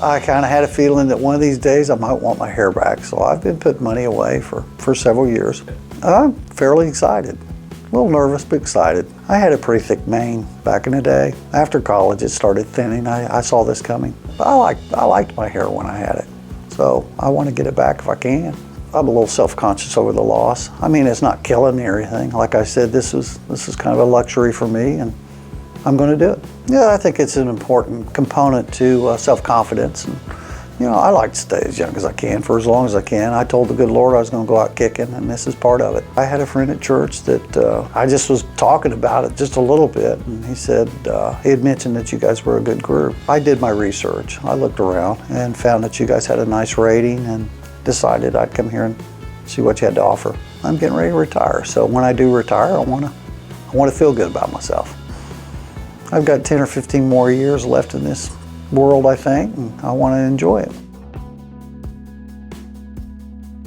I kind of had a feeling that one of these days I might want my hair back, so I've been putting money away for several years. I'm fairly excited. A little nervous, but excited. I had a pretty thick mane back in the day. After college, it started thinning. I saw this coming. I liked my hair when I had it, so I want to get it back if I can. I'm a little self-conscious over the loss. I mean, it's not killing me or anything. Like I said, this is kind of a luxury for me, and I'm going to do it. Yeah, I think it's an important component to self-confidence. And, you know, I like to stay as young as I can for as long as I can. I told the good Lord I was going to go out kicking, and this is part of it. I had a friend at church that I just was talking about it just a little bit, and he said he had mentioned that you guys were a good group. I did my research. I looked around and found that you guys had a nice rating and decided I'd come here and see what you had to offer. I'm getting ready to retire, so when I do retire, I want to feel good about myself. I've got 10 or 15 more years left in this world, I think, and I want to enjoy it.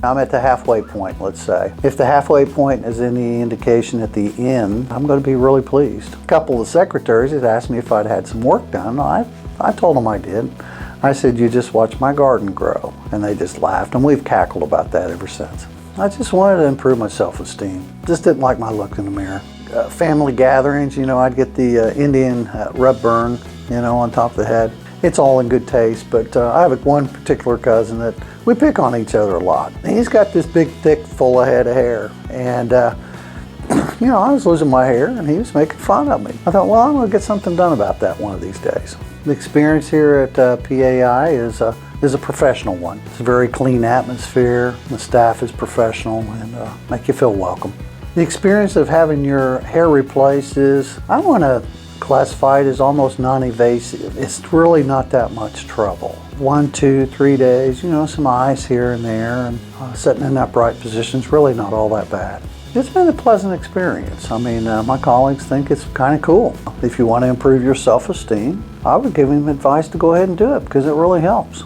I'm at the halfway point, let's say. If the halfway point is any indication at the end, I'm going to be really pleased. A couple of the secretaries had asked me if I'd had some work done. I told them I did. I said, you just watch my garden grow. And they just laughed, and we've cackled about that ever since. I just wanted to improve my self-esteem. Just didn't like my look in the mirror. Family gatherings, you know, I'd get the Indian rub burn, you know, on top of the head. It's all in good taste, but I have one particular cousin that we pick on each other a lot. He's got this big, thick, full head of hair, and you know, I was losing my hair, and he was making fun of me. I thought, well, I'm going to get something done about that one of these days. The experience here at PAI is a professional one. It's a very clean atmosphere. The staff is professional and make you feel welcome. The experience of having your hair replaced is, I want to classify it as almost non-invasive. It's really not that much trouble. 1, 2, 3 days, you know, some ice here and there, and sitting in upright positions, really not all that bad. It's been a pleasant experience. I mean, my colleagues think it's kind of cool. If you want to improve your self-esteem, I would give them advice to go ahead and do it because it really helps.